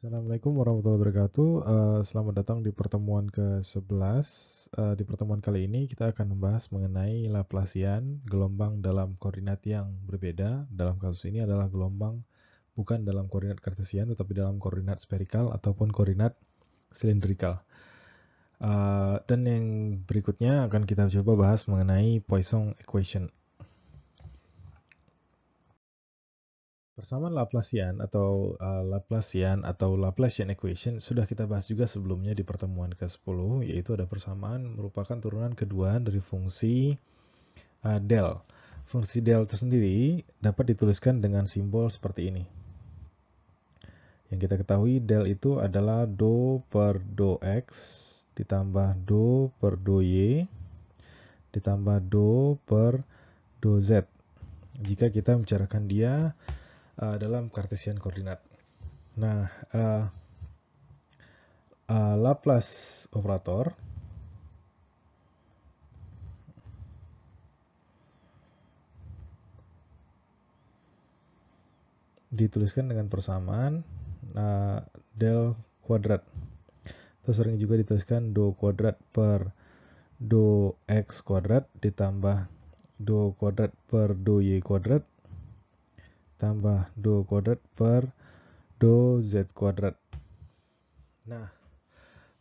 Assalamualaikum warahmatullahi wabarakatuh. Selamat datang di pertemuan ke-11. Di pertemuan kali ini kita akan membahas mengenai Laplacian, gelombang dalam koordinat yang berbeda. Dalam kasus ini adalah gelombang bukan dalam koordinat kartesian, tetapi dalam koordinat spherical ataupun koordinat silindrikal. Dan yang berikutnya akan kita coba bahas mengenai Poisson equation. Persamaan Laplacian atau Laplacian equation sudah kita bahas juga sebelumnya di pertemuan ke-10, yaitu ada persamaan merupakan turunan kedua dari fungsi del. Fungsi del tersendiri dapat dituliskan dengan simbol seperti ini. Yang kita ketahui del itu adalah do per do x ditambah do per do y ditambah do per do z. Jika kita membicarakan dia dalam Cartesian koordinat. Nah, Laplace operator dituliskan dengan persamaan del kuadrat. Atau sering juga dituliskan do kuadrat per do x kuadrat ditambah do kuadrat per do y kuadrat tambah do kuadrat per do z kuadrat. Nah,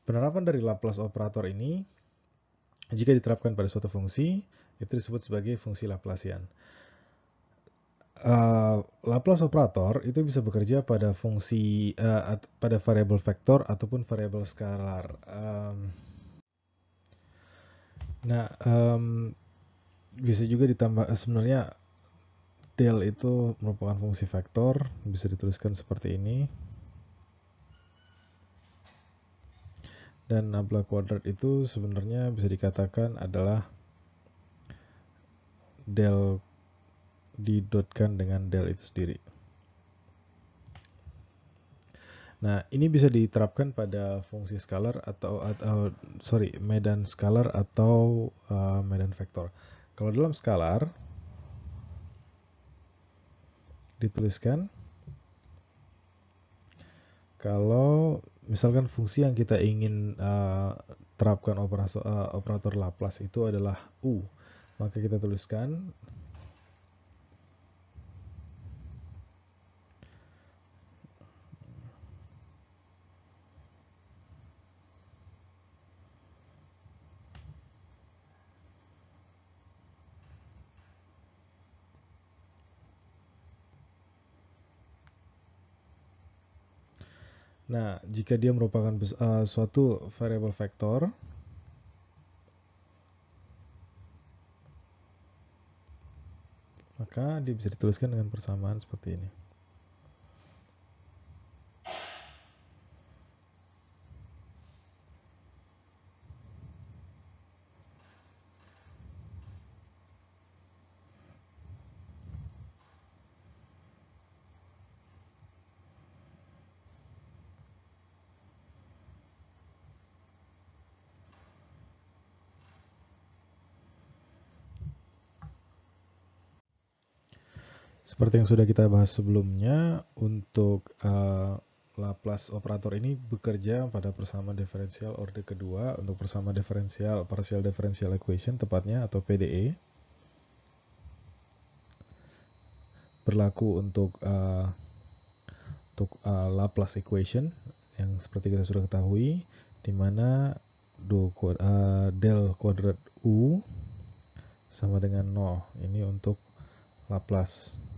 penerapan dari Laplace operator ini jika diterapkan pada suatu fungsi itu disebut sebagai fungsi Laplacian. Laplace operator itu bisa bekerja pada fungsi pada variabel vektor ataupun variabel skalar. Bisa juga ditambah sebenarnya del itu merupakan fungsi vektor, bisa dituliskan seperti ini. Dan nabla kuadrat itu sebenarnya bisa dikatakan adalah del didotkan dengan del itu sendiri. Nah, ini bisa diterapkan pada fungsi skalar atau medan skalar atau medan vektor. Kalau dalam skalar dituliskan kalau misalkan fungsi yang kita ingin terapkan operator Laplace itu adalah U, maka kita tuliskan jika dia merupakan suatu variabel vektor, maka dia bisa dituliskan dengan persamaan seperti ini. Seperti yang sudah kita bahas sebelumnya, untuk Laplace operator ini bekerja pada persamaan diferensial orde kedua untuk persamaan diferensial partial differential equation tepatnya atau PDE. Berlaku untuk Laplace equation yang seperti kita sudah ketahui, di mana del kuadrat U sama dengan 0. Ini untuk Laplace.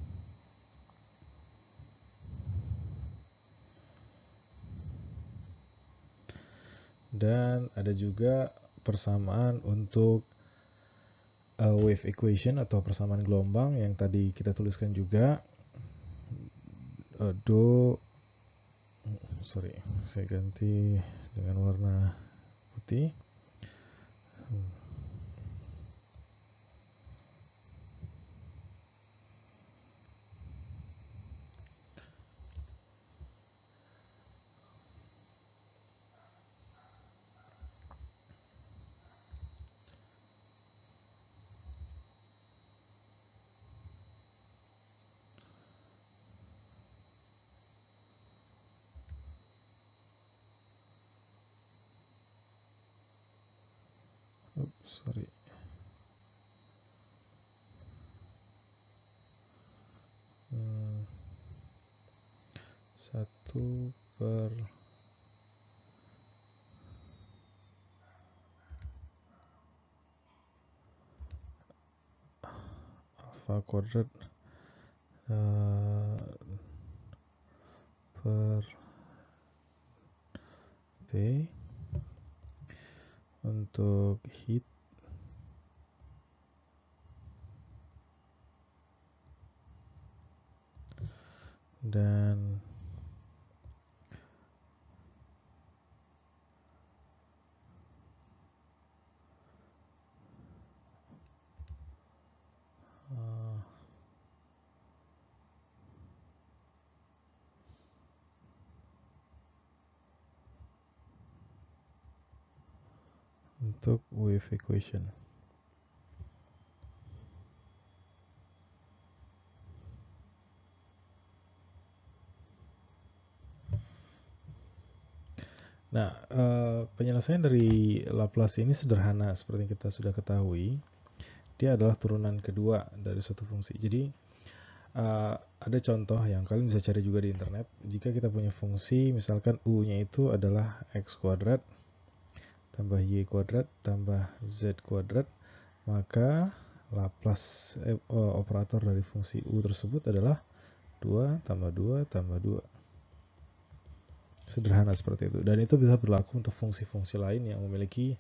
Dan ada juga persamaan untuk wave equation atau persamaan gelombang yang tadi kita tuliskan juga. Saya ganti dengan warna putih. sorry. Satu per alfa kuadrat per T untuk heat dan untuk wave equation. Nah, penyelesaian dari Laplace ini sederhana seperti yang kita sudah ketahui. Dia adalah turunan kedua dari suatu fungsi. Jadi, ada contoh yang kalian bisa cari juga di internet. Jika kita punya fungsi, misalkan U-nya itu adalah X kuadrat tambah Y kuadrat tambah Z kuadrat, maka Laplace operator dari fungsi U tersebut adalah 2 tambah 2 tambah 2. Sederhana seperti itu. Dan itu bisa berlaku untuk fungsi-fungsi lain yang memiliki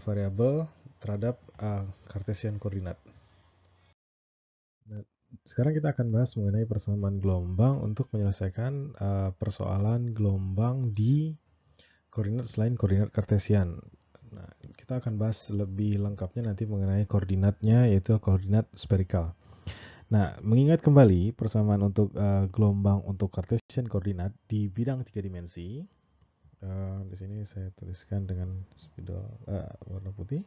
variabel terhadap Cartesian koordinat. Nah, sekarang kita akan bahas mengenai persamaan gelombang untuk menyelesaikan persoalan gelombang di koordinat selain koordinat Cartesian. Nah, kita akan bahas lebih lengkapnya nanti mengenai koordinatnya, yaitu koordinat spherical. Nah, mengingat kembali persamaan untuk gelombang untuk Cartesian koordinat di bidang 3 dimensi. Di sini saya tuliskan dengan spidol warna putih.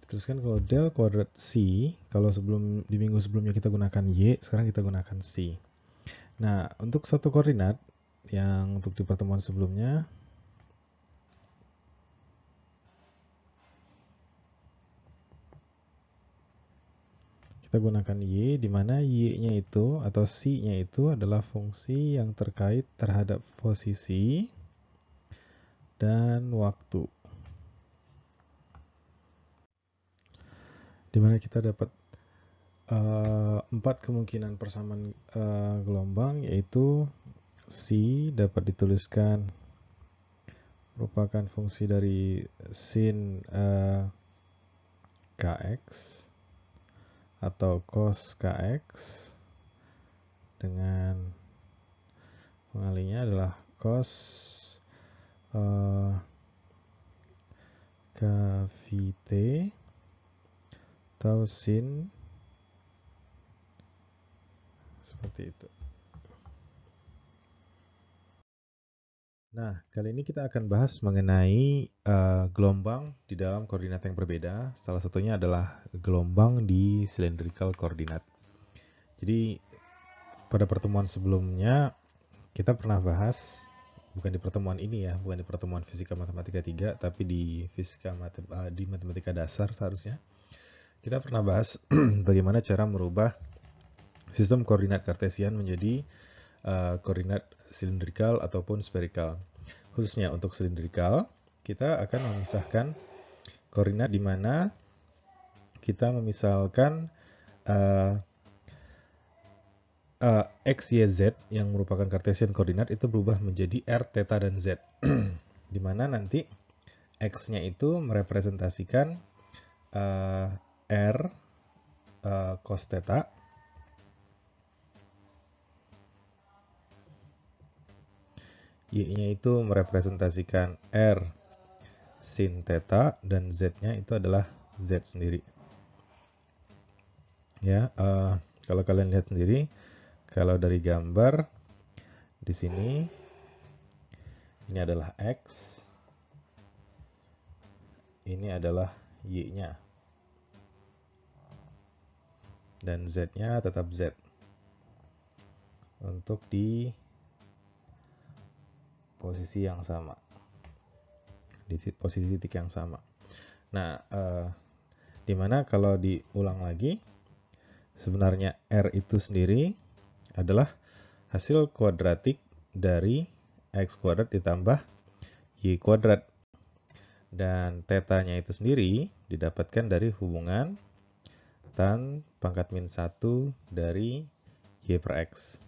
Dituliskan kalau del kuadrat C, kalau di minggu sebelumnya kita gunakan Y, sekarang kita gunakan C. Nah, untuk satu koordinat yang untuk di pertemuan sebelumnya, kita gunakan Y, di mana Y-nya itu atau C-nya itu adalah fungsi yang terkait terhadap posisi dan waktu. Di mana kita dapat 4 kemungkinan persamaan gelombang, yaitu C dapat dituliskan merupakan fungsi dari sin Kx atau cos Kx dengan pengalinya adalah cos KVT atau sin seperti itu. Nah, kali ini kita akan bahas mengenai gelombang di dalam koordinat yang berbeda. Salah satunya adalah gelombang di cylindrical koordinat. Jadi, pada pertemuan sebelumnya kita pernah bahas, bukan di pertemuan ini ya, bukan di pertemuan Fisika Matematika 3, tapi di di Matematika Dasar seharusnya. Kita pernah bahas bagaimana cara merubah sistem koordinat Cartesian menjadi koordinat silindrikal ataupun spherical. Khususnya untuk silindrikal, kita akan memisahkan koordinat di mana kita memisalkan X, Y, Z yang merupakan Cartesian koordinat itu berubah menjadi R, theta, dan Z. Di mana nanti X-nya itu merepresentasikan R cos theta, Y-nya itu merepresentasikan R sin theta, dan Z-nya itu adalah Z sendiri. Ya, kalau kalian lihat sendiri, kalau dari gambar di sini ini adalah X, ini adalah Y-nya. dan Z-nya tetap Z untuk di posisi yang sama, di posisi titik yang sama. Nah, dimana kalau diulang lagi, sebenarnya R itu sendiri adalah hasil kuadratik dari X kuadrat ditambah Y kuadrat. Dan tetanya itu sendiri didapatkan dari hubungan tan pangkat min 1 dari Y per X.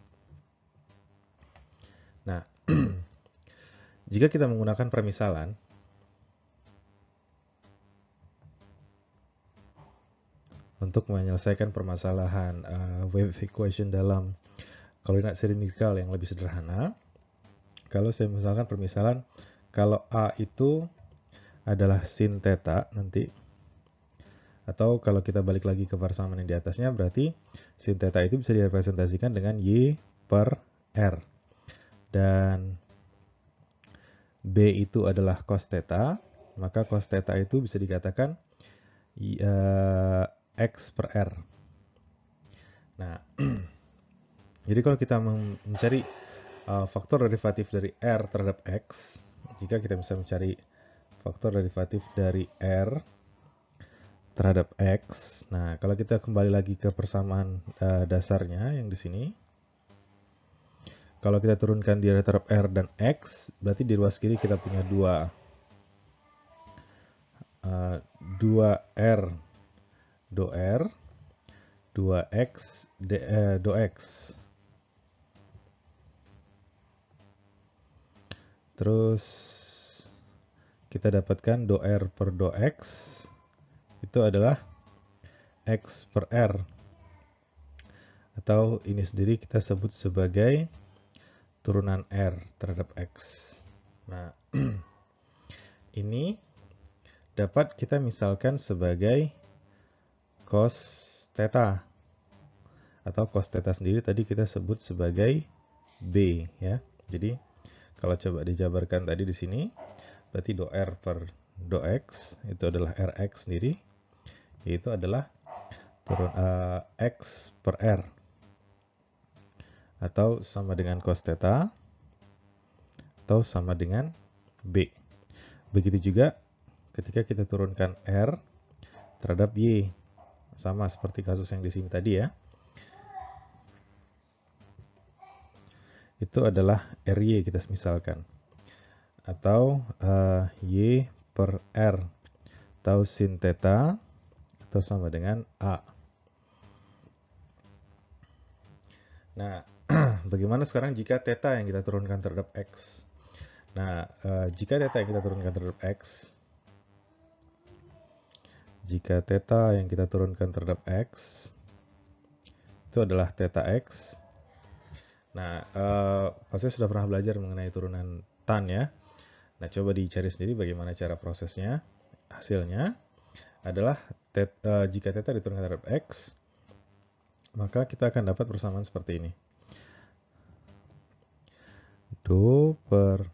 Nah, jika kita menggunakan permisalan, untuk menyelesaikan permasalahan wave equation dalam koordinat silinдрikal yang lebih sederhana, kalau saya misalkan permisalan, kalau A itu adalah sin theta nanti, atau kalau kita balik lagi ke persamaan yang di atasnya, berarti sin theta itu bisa direpresentasikan dengan Y per R. Dan B itu adalah cos theta, maka cos theta itu bisa dikatakan X per R. Nah, jadi kalau kita mencari faktor derivatif dari R terhadap X, jika kita bisa mencari faktor derivatif dari R terhadap X, nah kalau kita kembali lagi ke persamaan dasarnya yang di sini, kalau kita turunkan di terhadap R dan X, berarti di ruas kiri kita punya 2R do R, 2X do X. Terus kita dapatkan do R per do X itu adalah X per R. Atau ini sendiri kita sebut sebagai turunan R terhadap X. Nah, ini dapat kita misalkan sebagai cos theta. Atau cos theta sendiri tadi kita sebut sebagai B ya. Jadi kalau coba dijabarkan tadi di sini, berarti do R per do X itu adalah Rx sendiri, yaitu adalah turun X per R. Atau sama dengan cos theta, atau sama dengan B. Begitu juga ketika kita turunkan R terhadap Y. Sama seperti kasus yang di sini tadi ya. Itu adalah RY kita misalkan. Atau Y per R. Atau sin theta, atau sama dengan A. Nah, bagaimana sekarang jika theta yang kita turunkan terhadap X? Nah, jika theta yang kita turunkan terhadap X, jika theta yang kita turunkan terhadap X, itu adalah theta X. Nah, pasti sudah pernah belajar mengenai turunan tan ya. Nah, coba dicari sendiri bagaimana cara prosesnya. Hasilnya adalah jika theta diturunkan terhadap X, maka kita akan dapat persamaan seperti ini. Do per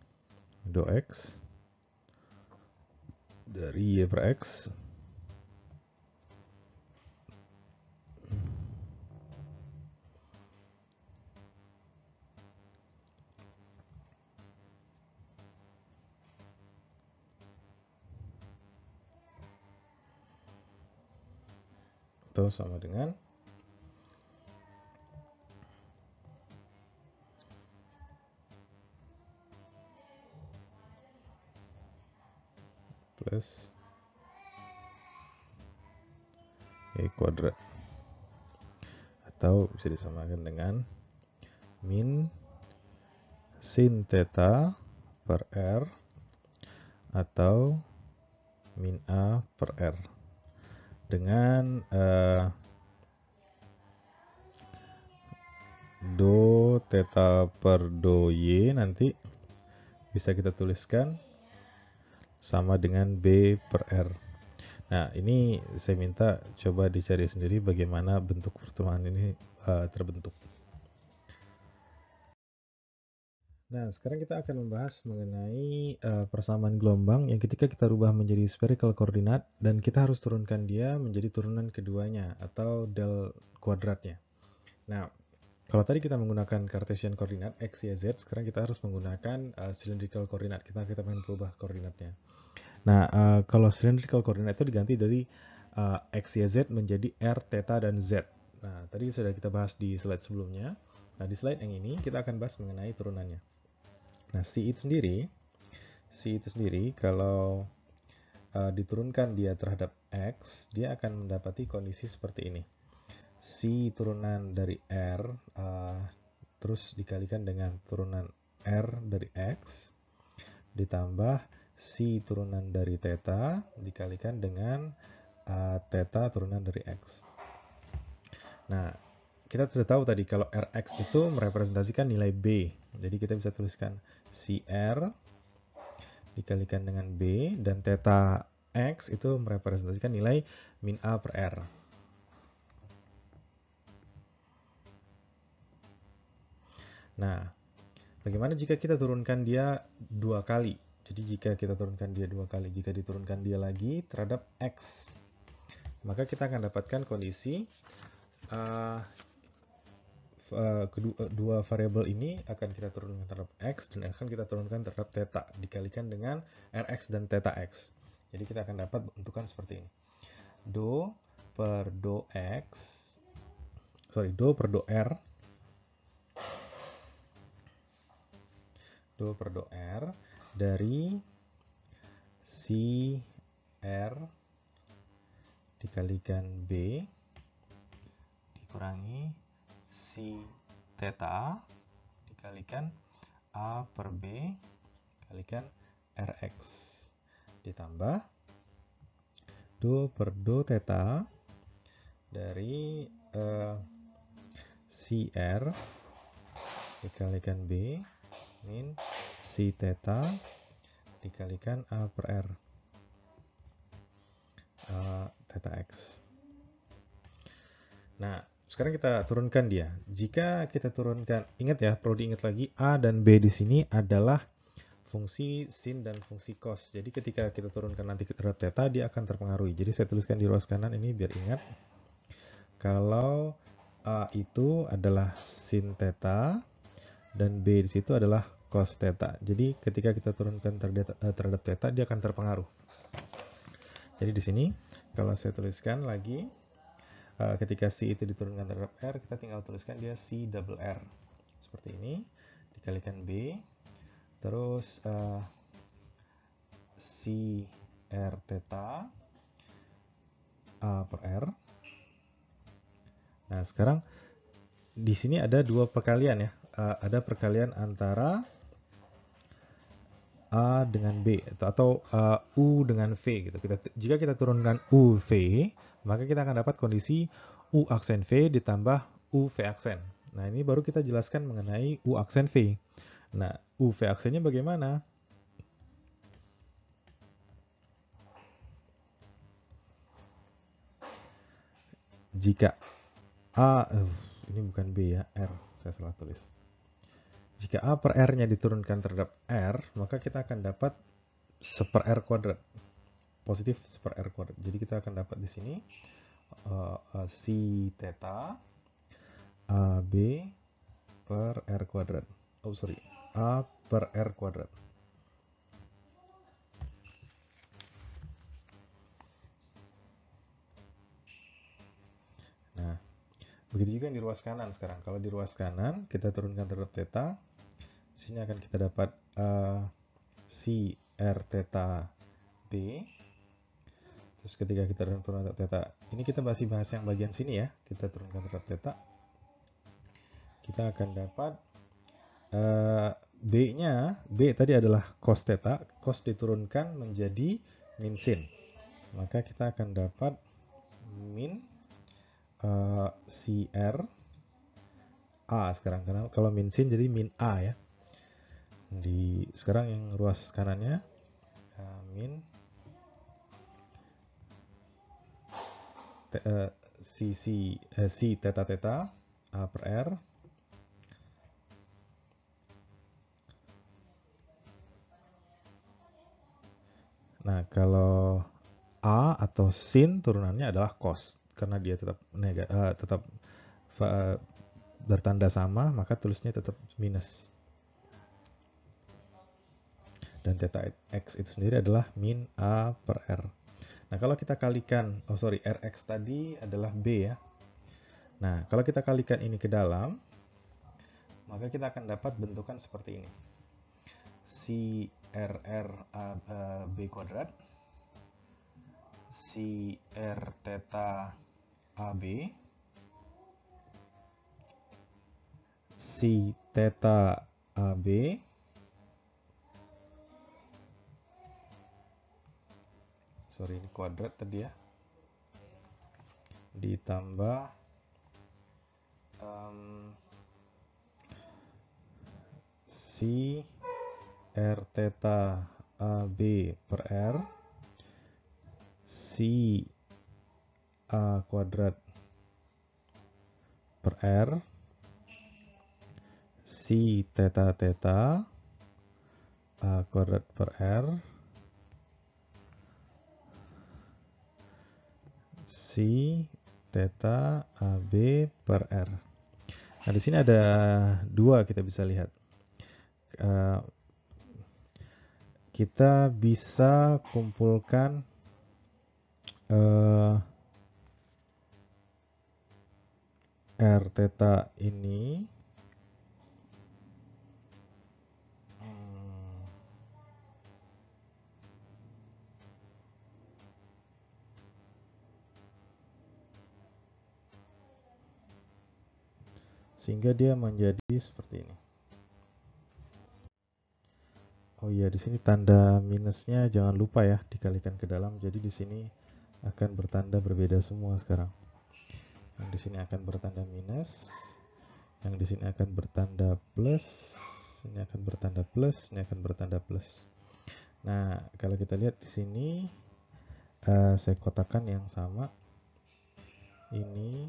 do X dari Y per X atau sama dengan plus Y kuadrat, atau bisa disamakan dengan min sin theta per R atau min A per R dengan do theta per do Y nanti bisa kita tuliskan sama dengan B per R. Nah, ini saya minta coba dicari sendiri bagaimana bentuk pertemuan ini terbentuk. Nah, sekarang kita akan membahas mengenai persamaan gelombang yang ketika kita rubah menjadi spherical coordinate dan kita harus turunkan dia menjadi turunan keduanya atau del kuadratnya. Nah, kalau tadi kita menggunakan Cartesian coordinate x, y, z, sekarang kita harus menggunakan cylindrical coordinate. Kita pengen berubah koordinatnya. Nah, kalau cylindrical coordinate itu diganti dari x, y, z menjadi r, theta, dan z. Nah, tadi sudah kita bahas di slide sebelumnya. Nah, di slide yang ini kita akan bahas mengenai turunannya. Nah, C itu sendiri kalau diturunkan dia terhadap X, dia akan mendapati kondisi seperti ini. C turunan dari R, terus dikalikan dengan turunan R dari X, ditambah C turunan dari theta, dikalikan dengan theta turunan dari X. Nah, kita sudah tahu tadi kalau Rx itu merepresentasikan nilai B. Jadi kita bisa tuliskan CR dikalikan dengan B, dan theta X itu merepresentasikan nilai min A per R. Nah, bagaimana jika kita turunkan dia dua kali? Jadi jika kita turunkan dia dua kali, jika diturunkan dia lagi terhadap X, maka kita akan dapatkan kondisi kedua variabel ini akan kita turunkan terhadap X dan akan kita turunkan terhadap theta dikalikan dengan Rx dan theta X. Jadi kita akan dapat bentukan seperti ini. Do per do R dari C R dikalikan B dikurangi C theta dikalikan A per B dikalikan Rx ditambah do per do theta dari CR dikalikan B min C theta dikalikan A per R theta X. Nah, sekarang kita turunkan dia. Jika kita turunkan, ingat ya, perlu diingat lagi, A dan B di sini adalah fungsi sin dan fungsi cos. Jadi ketika kita turunkan nanti terhadap theta, dia akan terpengaruhi. Jadi saya tuliskan di ruas kanan ini biar ingat. Kalau A itu adalah sin theta dan B di situ adalah cos theta. Jadi ketika kita turunkan terhadap theta, dia akan terpengaruh. Jadi di sini kalau saya tuliskan lagi, ketika C itu diturunkan terhadap R, kita tinggal tuliskan dia C double R. Seperti ini, dikalikan B, terus C R theta A per R. Nah, sekarang di sini ada dua perkalian ya. Ada perkalian antara A dengan B atau U dengan V gitu. Jika kita turunkan U V, maka kita akan dapat kondisi U aksen V ditambah U V aksen. Nah, ini baru kita jelaskan mengenai U aksen V. Nah, U V aksennya bagaimana? Jika A, ini bukan B ya, R, saya salah tulis. Jika A per R-nya diturunkan terhadap R, maka kita akan dapat seper R kuadrat. Positif seper R kuadrat. Jadi kita akan dapat di sini C theta AB per R kuadrat. Oh sorry, A per R kuadrat. Nah, begitu juga yang di ruas kanan sekarang. Kalau di ruas kanan kita turunkan terhadap theta, di sini akan kita dapat C R theta B. Terus ketika kita turunkan terhadap theta, ini kita masih bahas yang bagian sini ya. Kita turunkan terhadap theta, kita akan dapat B-nya, B tadi adalah cos theta, cos diturunkan menjadi min sin. Maka kita akan dapat min CR A sekarang, karena kalau min sin jadi min A ya. Sekarang yang ruas kanannya min C theta theta A per R Nah, kalau A atau sin turunannya adalah cos. Karena dia tetap bertanda sama, maka tulisnya tetap minus. Dan theta x itu sendiri adalah min A per R. Nah, kalau kita kalikan, Rx tadi adalah B ya. Nah, kalau kita kalikan ini ke dalam, maka kita akan dapat bentukan seperti ini. Si RR B kuadrat, si R theta AB, si theta AB, ini kuadrat tadi ya, ditambah si R theta AB per R, si A kuadrat per R, si theta theta A kuadrat per R, si theta AB per R. Nah, di sini ada dua kita bisa lihat. Kita bisa kumpulkan R theta ini sehingga dia menjadi seperti ini. Oh iya, di sini tanda minusnya jangan lupa ya dikalikan ke dalam. Jadi di sini akan bertanda berbeda semua sekarang. Yang di sini akan bertanda minus, yang di sini akan bertanda plus, ini akan bertanda plus, ini akan bertanda plus. Nah, kalau kita lihat di sini, saya kotakkan yang sama. Ini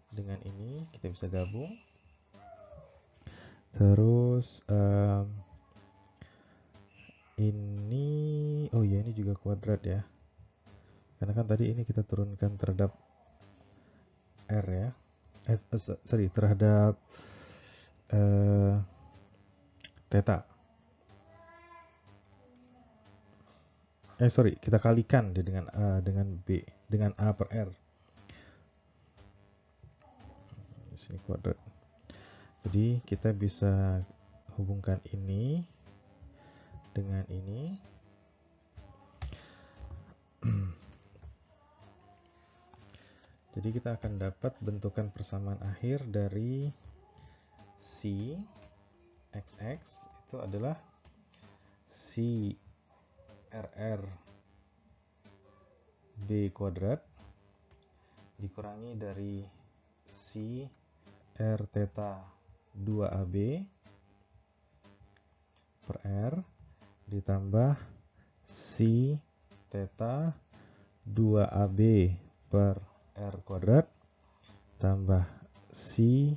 dengan ini kita bisa gabung. Terus ini, oh ya, ini juga kuadrat ya. Karena kan tadi ini kita turunkan terhadap R ya. Terhadap theta. Kita kalikan dia dengan B, dengan A per R. Di sini kuadrat. Jadi kita bisa hubungkan ini dengan ini. Jadi kita akan dapat bentukan persamaan akhir dari si XX itu adalah si RR B kuadrat dikurangi dari si R theta 2AB per R ditambah si theta 2AB per R kuadrat tambah si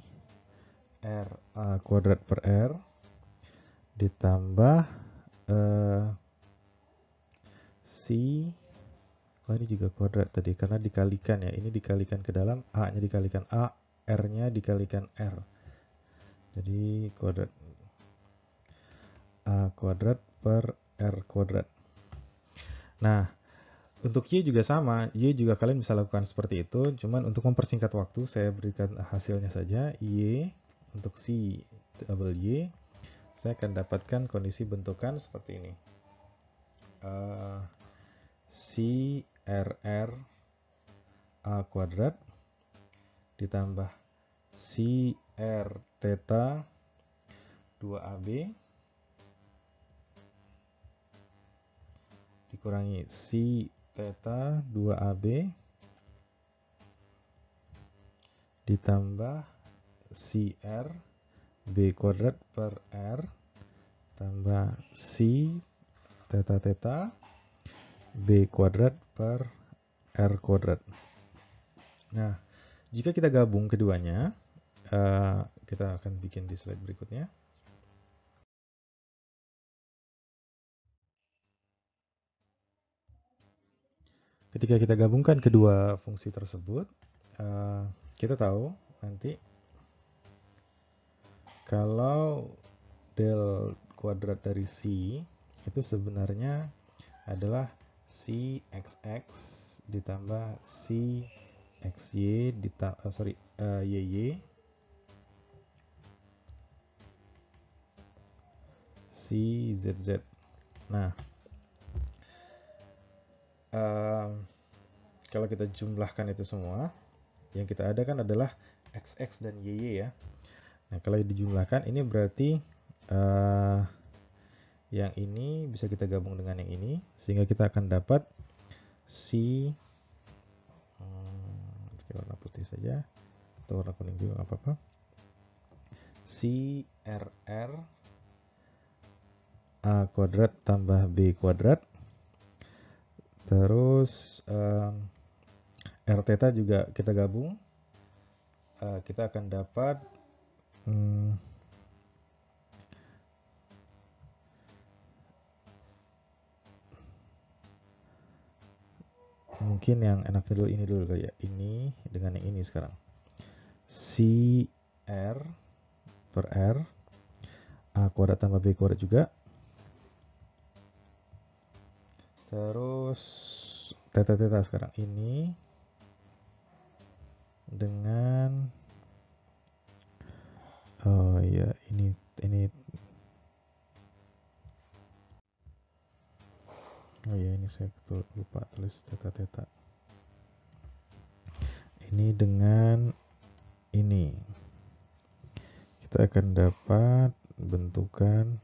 R A kuadrat per R ditambah si ini juga kuadrat tadi karena dikalikan ya, ini dikalikan ke dalam, A nya dikalikan A, R nya dikalikan R, jadi kuadrat A kuadrat per R kuadrat. Nah, untuk Y juga sama, Y juga kalian bisa lakukan seperti itu, cuman untuk mempersingkat waktu saya berikan hasilnya saja. Y untuk si double Y saya akan dapatkan kondisi bentukan seperti ini. Si RR A kuadrat ditambah si R theta 2AB dikurangi si theta 2AB ditambah si R B kuadrat per R tambah si theta theta B kuadrat per R kuadrat. Nah, jika kita gabung keduanya, kita akan bikin di slide berikutnya. Ketika kita gabungkan kedua fungsi tersebut, kita tahu nanti kalau del kuadrat dari C itu sebenarnya adalah C XX ditambah C XY YY C ZZ. Nah, kalau kita jumlahkan itu semua, yang kita ada kan adalah XX dan YY ya. Nah, kalau dijumlahkan ini berarti yang ini bisa kita gabung dengan yang ini, sehingga kita akan dapat C, warna putih saja, atau warna kuning juga nggak apa-apa, C RR A kuadrat tambah B kuadrat, terus R theta juga kita gabung, kita akan dapat mungkin yang enaknya dulu ini dulu kali ya, ini dengan yang ini sekarang, C R per R A kuadrat tambah B kuadrat juga, terus theta sekarang ini dengan ini saya lupa tulis theta. Ini dengan ini kita akan dapat bentukan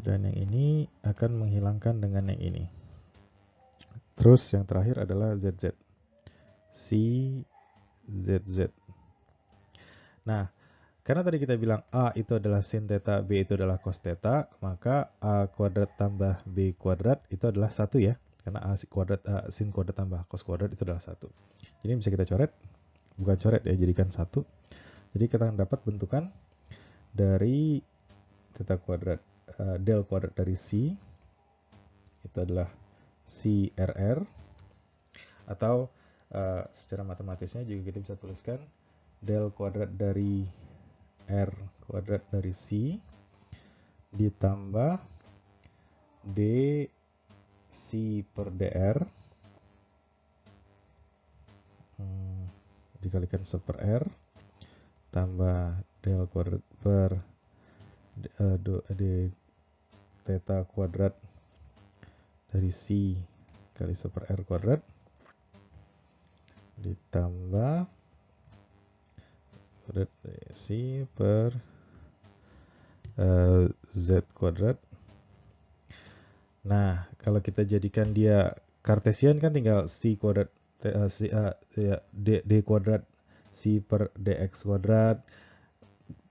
dan yang ini akan menghilangkan dengan yang ini. Terus yang terakhir adalah ZZ. C ZZ. Nah, karena tadi kita bilang A itu adalah sin theta, B itu adalah cos theta, maka A kuadrat tambah B kuadrat itu adalah 1 ya. Karena A sin kuadrat tambah cos kuadrat itu adalah 1. Jadi bisa kita coret, bukan coret ya, jadikan 1. Jadi kita akan dapat bentukan dari theta kuadrat, del kuadrat dari C itu adalah CRR, atau secara matematisnya juga kita bisa tuliskan del kuadrat dari R kuadrat dari C ditambah D C per DR dikalikan 1 per R tambah del kuadrat per D theta kuadrat dari C kali 1 per R kuadrat ditambah kuadrat C per Z kuadrat. Nah, kalau kita jadikan dia Kartesian kan tinggal C kuadrat D kuadrat C per DX kuadrat,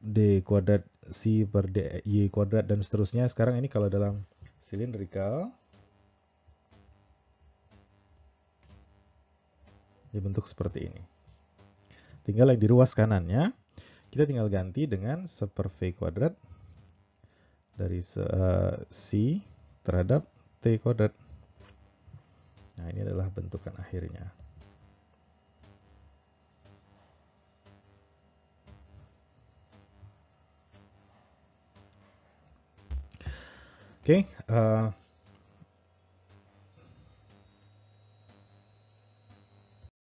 D kuadrat C per DY kuadrat, dan seterusnya. Sekarang ini kalau dalam cylindrical dibentuk seperti ini. Tinggal yang di ruas kanannya kita tinggal ganti dengan 1 per V kuadrat dari C terhadap T kuadrat. Nah, ini adalah bentukan akhirnya. Oke,